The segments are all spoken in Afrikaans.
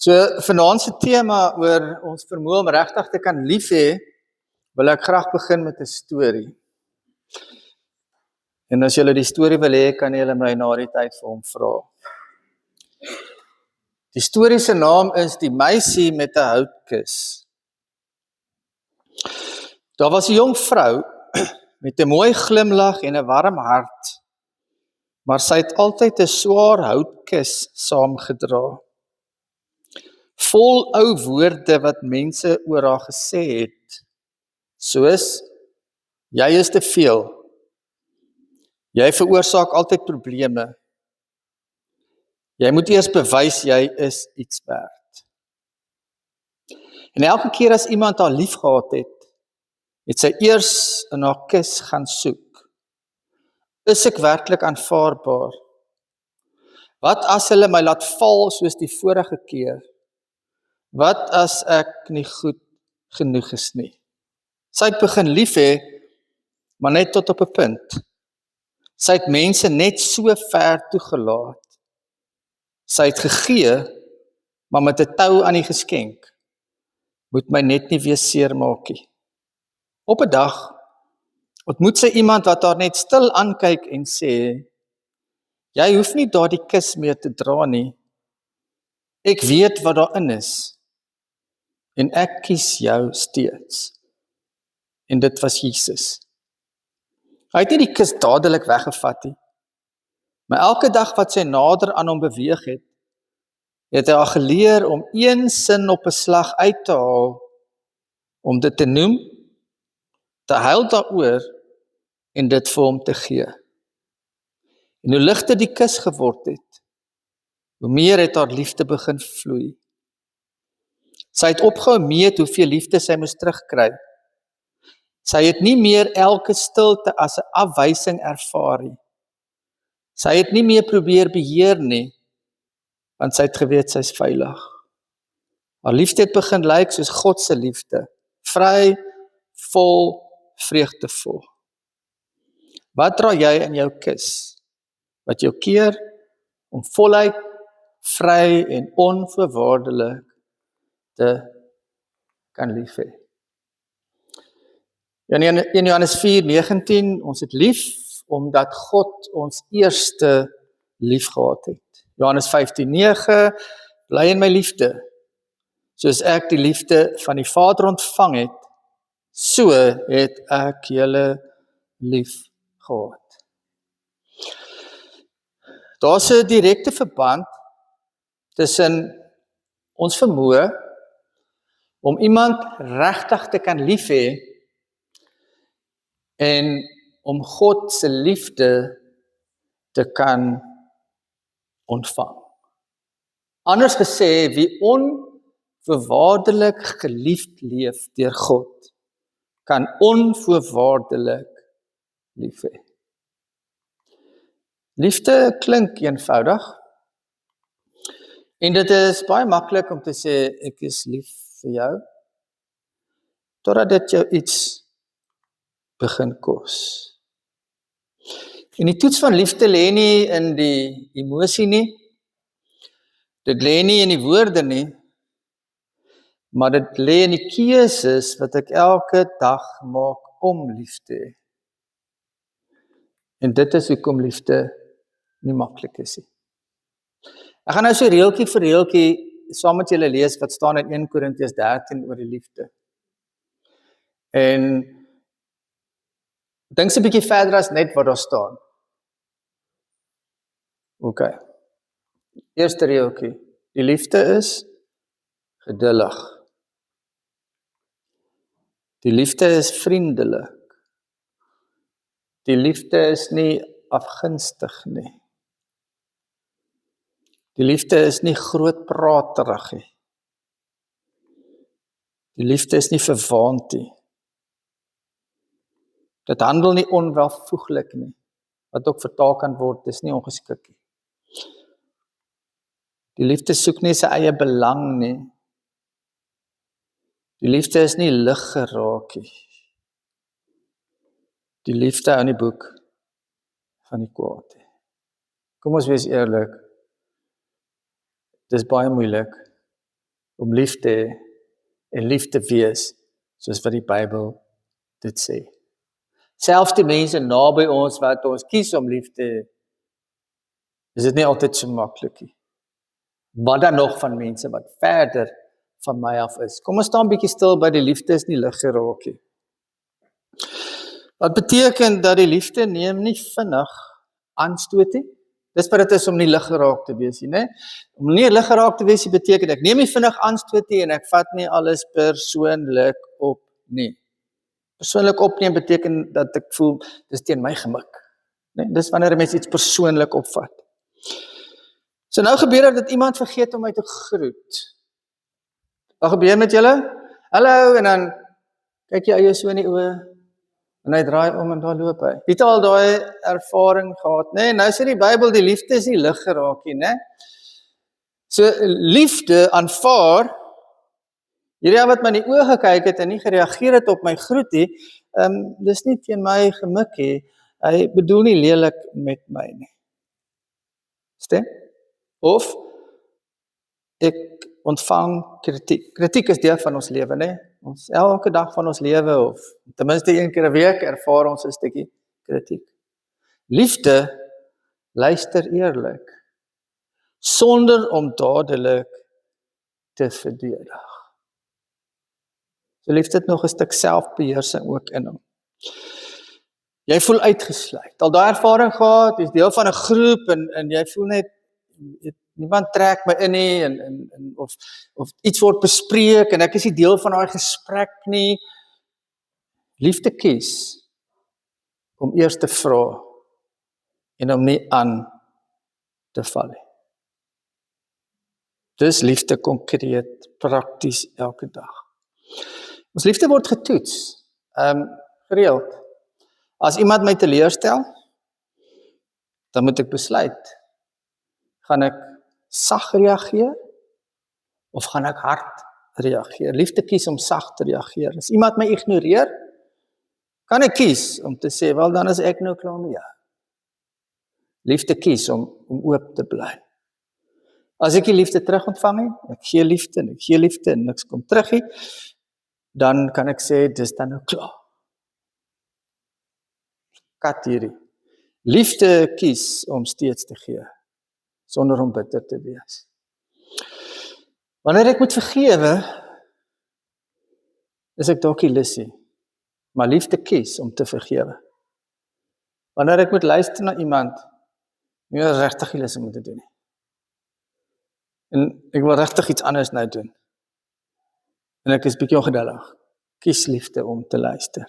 So, vanaand se tema oor ons vermoë om regtig te kan lief hê, wil ek graag begin met 'n storie. En as julle die storie wil hê, kan julle my na die tyd vir hom vra. Die storie se naam is Die meisie met 'n houtkus. Daar was 'n jong vrou met 'n mooi glimlag en 'n warm hart, maar sy het altyd 'n swaar houtkus saamgedra. Vol ou woorde wat mense oor haar gesê het, soos, jy is te veel, jy veroorsaak altyd probleme, jy moet eers bewys jy is iets werd. En elke keer as iemand haar lief gehad het sy eers in haar kus gaan soek. Is ek werklik aanvaarbaar? Wat as hulle my laat val soos die vorige keer? Wat as ek nie goed genoeg is nie? Sy het begin lief hê, maar net tot op 'n punt. Sy het mense net so ver toegelaat. Sy het gegee, maar met 'n tou aan die geskenk. Moet my net nie weer seermaak nie. Op 'n dag ontmoet sy iemand wat haar net stil aankyk en sê, jy hoef nie daardie kus meer te dra nie. Ek weet wat daarin is. En ek kies jou steeds. En dit was Jesus. Hy het nie die kus dadelik weggevat nie. Maar elke dag wat sy nader aan hom beweeg het hy haar geleer om een sin op 'n slag uit te haal, om dit te noem, te huil daaroor en dit vir hom te gee. En hoe ligter die kus geword het, hoe meer het haar liefde begin vloei. Sy het opgehou meet hoeveel liefde sy moes terugkry. Sy het nie meer elke stilte as 'n afwysing ervaar nie. Sy het nie meer probeer beheer nie, want sy het geweet sy is veilig. Haar liefde het begin lyk soos God se liefde, vry, vol, vreugdevol. Wat dra jy in jou kus, wat jou keer om voluit, vry en onvoorwaardelik te kan lief hê? In Johannes 4:19, ons het lief, omdat God ons eerste lief gehad het. Johannes 15:9, bly in my liefde, soos ek die liefde van die Vader ontvang het, so het ek julle lief gehad. Daar's 'n direkte verband tussen ons vermoë om iemand regtig te kan lief hê en om God se liefde te kan ontvang. Anders gesê, wie onvoorwaardelik geliefd leef deur God, kan onvoorwaardelik lief hê. Liefde klink eenvoudig, en dit is baie maklik om te sê, ek is lief vir jou, totdat dit jou iets begin kos. En die toets van liefde lê nie in die emosie nie, dit lê nie in die woorde nie, maar dit lê in die keuses wat ek elke dag maak om lief te hê. En dit is hoekom liefde nie maklik is nie. Ek gaan nou so reeltjie vir reeltjie saam met julle lees wat staan in 1 Korintiërs 13 oor die liefde. En dink so 'n bietjie verder as net wat daar staan. OK. Eerste reeltjie. Die liefde is geduldig. Die liefde is vriendelik. Die liefde is nie afgunstig nie. Die liefde is nie grootpraterig nie. Die liefde is nie verwaand nie. Dit handel nie onwelvoeglik nie. Wat ook vertaal kan word, dis nie ongeskik nie. Die liefde soek nie sy eie belang nie. Die liefde is nie lig geraak nie. Die liefde hou nie boek van die kwaad nie. Kom ons wees eerlik. Dis baie moeilik om lief te hê en lief te wees, soos wat die Bybel dit sê. Selfs die mense naby ons wat ons kies om lief te hê, is dit nie altyd so maklik nie. Wat dan nog van mense wat verder van my af is. Kom ons staan 'n bietjie stil by die liefde is nie lig geraak nie. Wat beteken dat die liefde neem nie vinnig aanstoot nie? Dis wat dit is om nie lig geraak te wees nie, né? Om nie lig geraak te wees beteken ek neem nie vinnig aanstoot nie en ek vat nie alles persoonlik op nie. Persoonlik opneem beteken dat ek voel dis teen my gemik, né? Dis wanneer 'n mens iets persoonlik opvat. So nou gebeur dat iemand vergeet om my te groet. Wat gebeur met julle? Hallo, en dan kyk jy eie so in die oë en hy draai om en daar loop hy. Het al daai ervaring gehad, né? Nou sê die Bybel die liefde is nie lig geraak nie, né? So liefde aanvaar hierdie wat my in die oë gekyk het en nie gereageer het op my groet nie, dis nie teen my gemik nie. Hy bedoel nie lelik met my nie. Stem? Of ek ontvang kritiek. Kritiek is deel van ons lewe, né? Ons elke dag van ons lewe of ten minste een keer 'n week ervaar ons 'n stukkie kritiek. Liefde luister eerlik sonder om dadelik te verdedig. So liefde het nog 'n stuk selfbeheersing ook in hom. Jy voel uitgesluit. Al daai ervaring gehad, jy's deel van 'n groep en jy voel net niemand trek my in nie en of iets word bespreek en ek is nie deel van daai gesprek nie. Liefde kies om eers te vra en om nie aan te val nie. Dis liefde konkreet, prakties elke dag. Ons liefde word getoets, gereeld. As iemand my teleurstel, dan moet ek besluit, gaan ek sag reageer of gaan ek hard reageer? Liefde kies om sag te reageer. As iemand my ignoreer, kan ek kies om te sê, wel dan is ek nou klaar met jou. Liefde kies om oop te bly. As ek die liefde terug ontvang het, ek gee liefde en niks kom terug nie, dan kan ek sê, dis dan nou klaar. Kat hierdie. Liefde kies om steeds te gee, sonder om bitter te wees. Wanneer ek moet vergewe, is ek dalk nie lus nie, maar liefde kies om te vergewe. Wanneer ek moet luister na iemand, nie regtig nie lus om te doen nie. En ek wil regtig iets anders nou doen. En ek is bietjie ongeduldig. Kies liefde om te luister.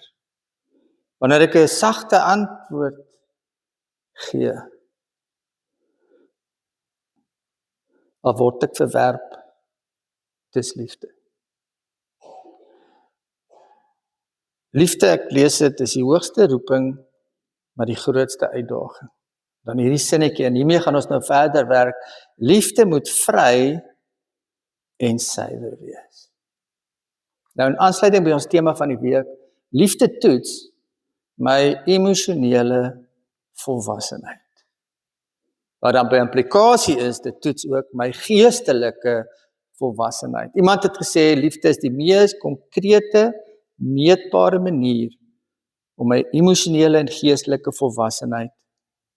Wanneer ek 'n sagte antwoord gee, al word ek verwerp, dis liefde. Liefde, ek lees dit, is die hoogste roeping, maar die grootste uitdaging. Dan hierdie sinnetjie, en hiermee gaan ons nou verder werk, liefde moet vry en suiwer wees. Nou in aansluiting by ons tema van die week, liefde toets my emosionele volwassenheid. Wat dan by implikasie is, dit toets ook my geestelike volwassenheid. Iemand het gesê, liefde is die mees konkrete, meetbare manier om my emosionele en geestelike volwassenheid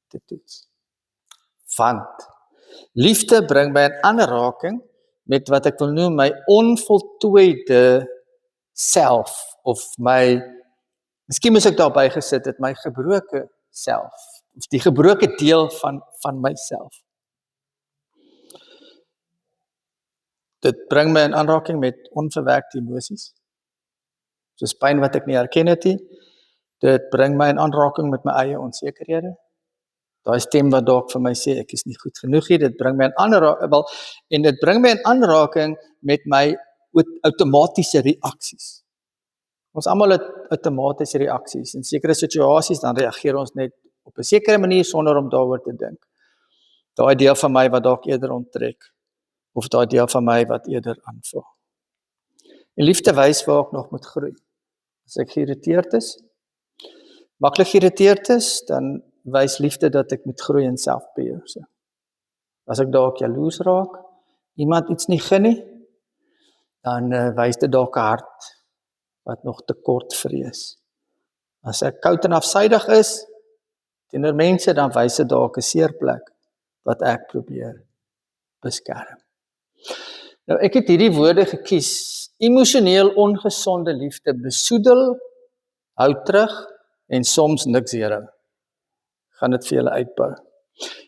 te toets. Want liefde bring my in aanraking met wat ek wil noem my onvoltooide self, of my, miskien moes ek daarby gesit het, my gebroke self, of die gebroke deel van myself. Dit bring my in aanraking met onverwerkte emosies, soos pyn wat ek nie herken het nie. Dit bring my in aanraking met my eie onsekerhede. Daai stem wat dalk vir my sê, ek is nie goed genoeg nie, dit bring my in aanraking, en dit bring my in aanraking met my outomatiese reaksies. Ons almal het outomatiese reaksies. In sekere situasies dan reageer ons net op 'n sekere manier sonder om daaroor te dink. Daai deel van my wat dalk eerder onttrek, of daai deel van my wat eerder aanval. En liefde wys waar ek nog moet groei. As ek geïrriteerd is, maklik geïrriteerd is, dan wys liefde dat ek moet groei in selfbeheersing. As ek dalk jaloers raak, iemand iets nie gun nie, dan wys dit dalk 'n hart wat nog tekort vrees. As ek koud en afsydig is teenoor mense, dan wys dit dalk 'n seerplek wat ek probeer beskerm. Nou ek het hierdie woorde gekies: emosioneel ongesonde liefde besoedel, hou terug en soms niks hierhou. Gaan dit vir julle uitbou.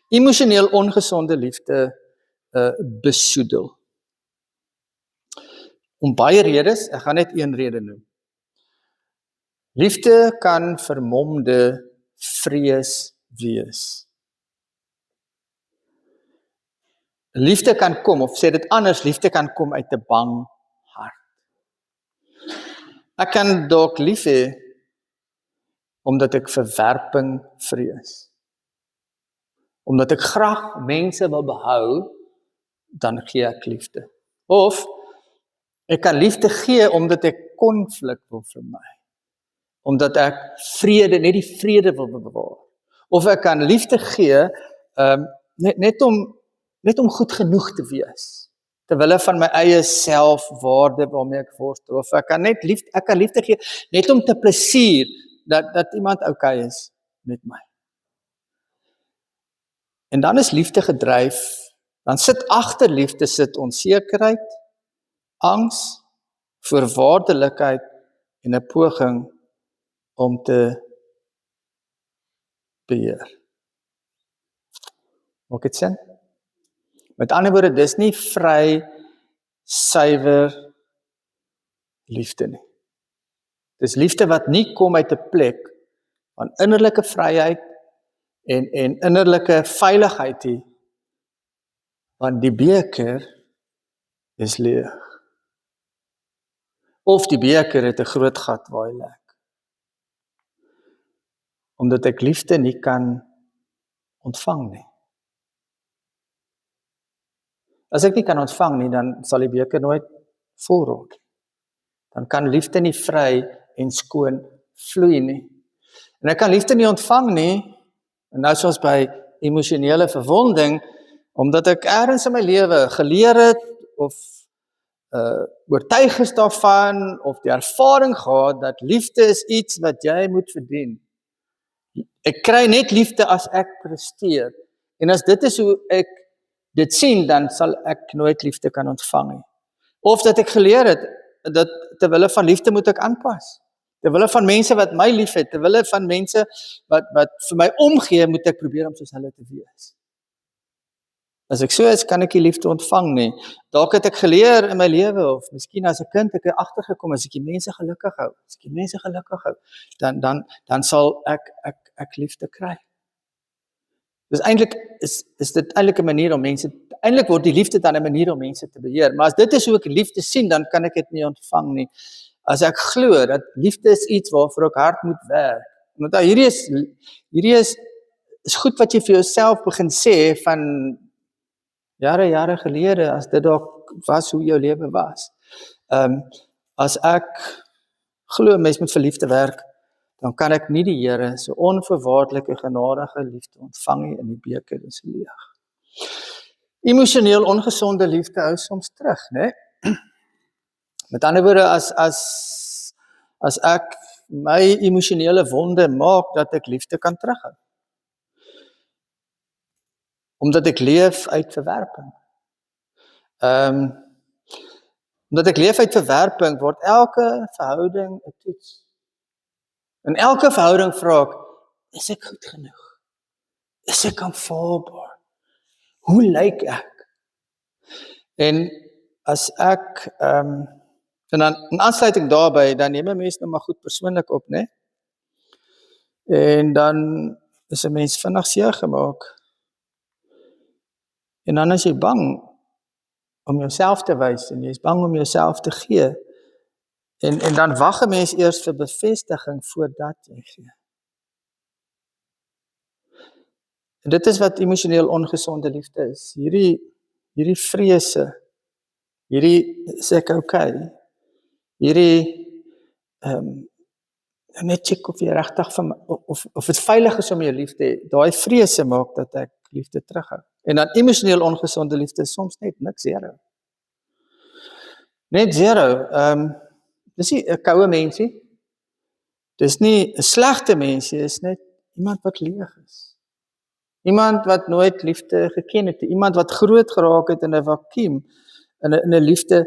Emosioneel ongesonde liefde besoedel. Om baie redes, ek gaan net een rede noem. Liefde kan vermomde vrees wees. Liefde kan kom, of sê dit anders, liefde kan kom uit 'n bang hart. Ek kan dalk lief hê omdat ek verwerping vrees. Omdat ek graag mense wil behou, dan gee ek liefde. Of ek kan liefde gee omdat ek konflik wil vermy. Omdat ek vrede, net die vrede wil bewaar. Of ek kan liefde gee net om goed genoeg te wees, terwille van my eie selfwaarde waarmee ek worstel. Of ek kan liefde gee net om te plesier dat iemand okay is met my. En dan is liefde gedryf, dan sit agter liefde onsekerheid, angs, voorwaardelikheid en 'n poging om te beheer. Maak dit sin? Met ander woorde, dis nie vry, suiwer liefde nie. Dis liefde wat nie kom uit 'n plek van innerlike vryheid en innerlike veiligheid nie, want die beker is leeg. Of die beker het 'n groot gat waar hy lek. Omdat ek liefde nie kan ontvang nie. As ek nie kan ontvang nie, dan sal die beker nooit vol raak. Dan kan liefde nie vry en skoon vloei nie. En ek kan liefde nie ontvang nie, en nou soos by emosionele verwonding, omdat ek ergens in my lewe geleer het, of oortuig is daarvan, of die ervaring gehad, dat liefde is iets wat jy moet verdien. Ek kry net liefde as ek presteer. En as dit is hoe ek dit sien, dan sal ek nooit liefde kan ontvang nie. Of dat ek geleer het, dat terwille van liefde moet ek aanpas. Terwille van mense wat my lief het, terwille van mense wat vir my omgee, moet ek probeer om soos hulle te wees. As ek so is, kan ek die liefde ontvang nie. Dalk het ek geleer in my lewe, of miskien as 'n kind ek agtergekom, as ek die mense gelukkig hou, dan sal ek liefde kry. Dus eintlik is dit eintlik 'n manier om mense, eintlik word die liefde dan 'n manier om mense te beheer. Maar as dit is hoe ek liefde sien, dan kan ek dit nie ontvang nie. As ek glo dat liefde is iets waarvoor ek hard moet werk. Want hierdie is goed wat jy vir jouself begin sê van jare gelede, as dit dalk was hoe jou lewe was. As ek glo mens moet vir liefde werk, dan kan ek nie die Here so onvoorwaardelike genadige liefde ontvang nie, in die beker is leeg. Emosioneel ongesonde liefde hou soms terug, né? Met ander woorde, as ek my emosionele wonde maak, dat ek liefde kan terughou. Omdat ek leef uit verwerping. Omdat ek leef uit verwerping, word elke verhouding 'n toets. In elke verhouding vra ek, is ek goed genoeg? Is ek aanvaarbaar? Hoe lyk ek? En as ek, en dan in aansluiting daarby, dan neem 'n mens nou maar goed persoonlik op, né? En dan is 'n mens vinnig seer gemaak. En dan is jy bang om jouself te wys, en jy is bang om jouself te gee. En dan wag 'n mens eers vir bevestiging voordat jy gee. En dit is wat emosioneel ongesonde liefde is. Hierdie vrese, hierdie is ek okay, hierdie net check of jy regtig van of dit veilig is om jou lief te hê. Daai vrese maak dat ek liefde terughou. En dan emosioneel ongesonde liefde is soms net niks hierre. Net zero. Dis nie 'n koue mensie. Dis nie 'n slegte mensie, is net iemand wat leeg is. Iemand wat nooit liefde geken het. Iemand wat groot geraak het in 'n vakuum, in 'n liefde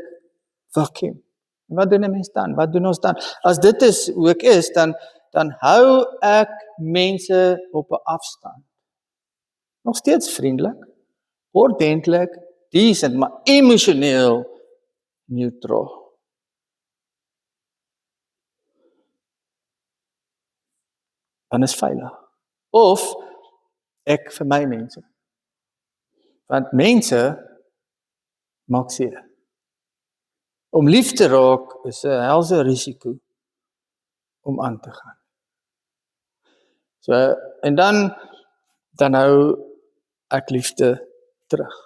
vakuum. En wat doen 'n mens dan? Wat doen ons dan? As dit is hoe ek is, dan hou ek mense op 'n afstand. Nog steeds vriendelik, ordentlik, decent, maar emosioneel neutral. Dan is veilig. Of ek vir my mense. Want mense maak seer. Om lief te raak is 'n helse risiko om aan te gaan. So, en dan hou ek liefde terug.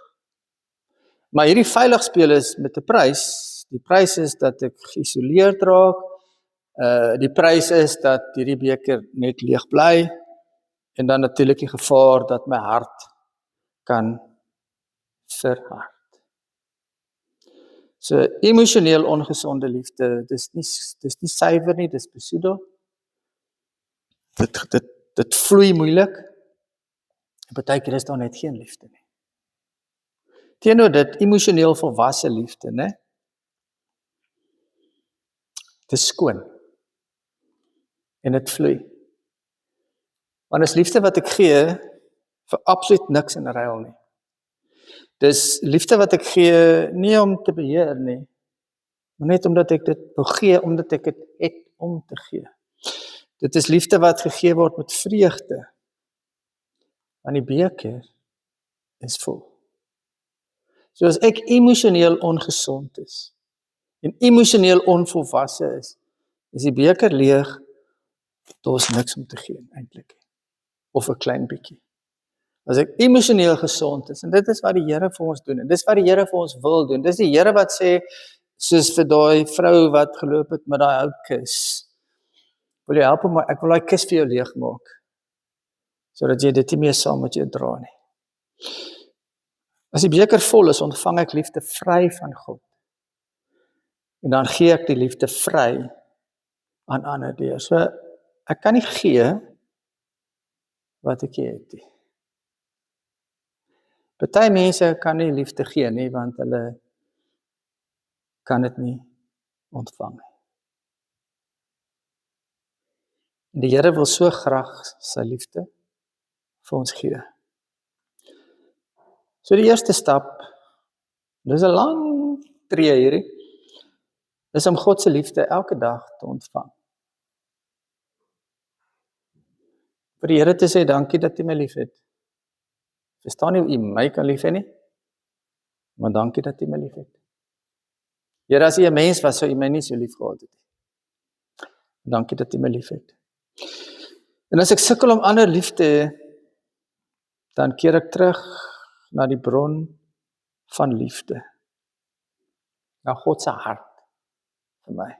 Maar hierdie veilig speel is met 'n prys. Die prys is dat ek geïsoleerd raak. Die prys is dat hierdie beker net leeg bly. En dan natuurlik die gevaar dat my hart kan verhard. So emosioneel ongesonde liefde, dis nie suiwer nie, dis besoedel. Dit vloei moeilik. En partykeer is daar net geen liefde nie. Teenoor dit emosioneel volwasse liefde, né? Dis skoon. En dit vloei. Want is liefde wat ek gee vir absoluut niks in ruil nie. Dis liefde wat ek gee nie om te beheer nie, maar net omdat ek dit wil gee, omdat ek dit het om te gee. Dit is liefde wat gegee word met vreugde. Want die beker is vol. So as ek emosioneel ongesond is en emosioneel onvolwasse is die beker leeg, daar is niks om te gee eintlik. Of 'n klein bietjie. As ek emosioneel gesond is, en dit is wat die Here vir ons doen, en dis wat die Here vir ons wil doen. Dis die Here wat sê, soos vir daai vrou wat geloop het met daai houtkus. Wil jy help my? Ek wil daai kus vir jou leegmaak, sodat jy dit nie meer saam met jou dra nie. As die beker vol is, ontvang ek liefde vry van God. En dan gee ek die liefde vry aan ander deur. So, ek kan nie gee wat ek het nie. Party mense kan nie liefde gee nie, want hulle kan dit nie ontvang nie. En die Here wil so graag sy liefde vir ons gee. So die eerste stap, dis 'n lang tree hierdie, is om God se liefde elke dag te ontvang. Vir die Here te sê, dankie dat U my liefhet. Verstaan nie hoe U my kan lief hê nie, maar dankie dat U my liefhet. Here, as U 'n mens was, sou U my nie so lief gehad het nie. Dankie dat U my liefhet. En as ek sukkel om ander lief te hê, dan keer ek terug na die bron van liefde. Na God se hart vir my.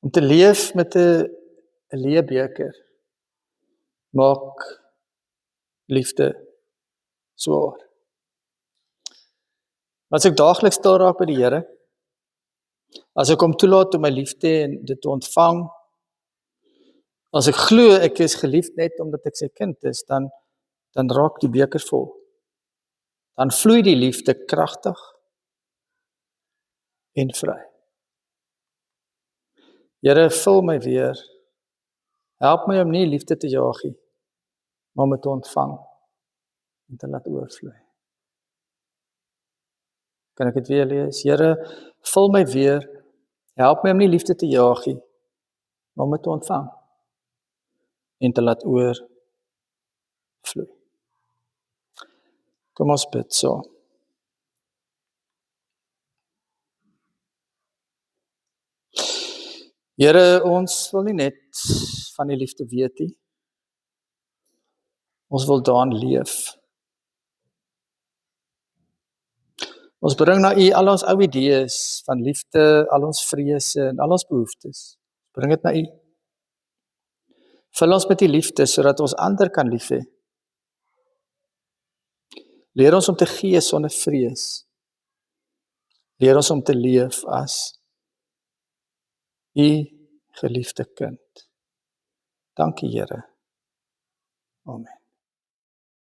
Om te leef met 'n leë beker maak liefde swaar. As ek daagliks stil raak by die Here, as ek hom toelaat om my lief te hê en dit te ontvang, as ek glo ek is geliefd net omdat ek sy kind is, dan raak die beker vol. Dan vloei die liefde kragtig en vry. Here, vul my weer. Help my om nie liefde te jaag nie, maar om dit te ontvang en te laat oorvloei. Kan ek dit weer lees? Here, vul my weer. Help my om nie liefde te jaag nie, maar om dit te ontvang en te laat oorvloei. Kom ons bid so. Here, ons wil nie net van die liefde weet nie. Ons wil daarin leef. Ons bring na U al ons ou idees van liefde, al ons vrese en al ons behoeftes. Bring dit na U. Vul ons met die liefde sodat ons ander kan lief hê. Leer ons om te gee sonder vrees. Leer ons om te leef as U geliefde kind. Dankie Here. Amen.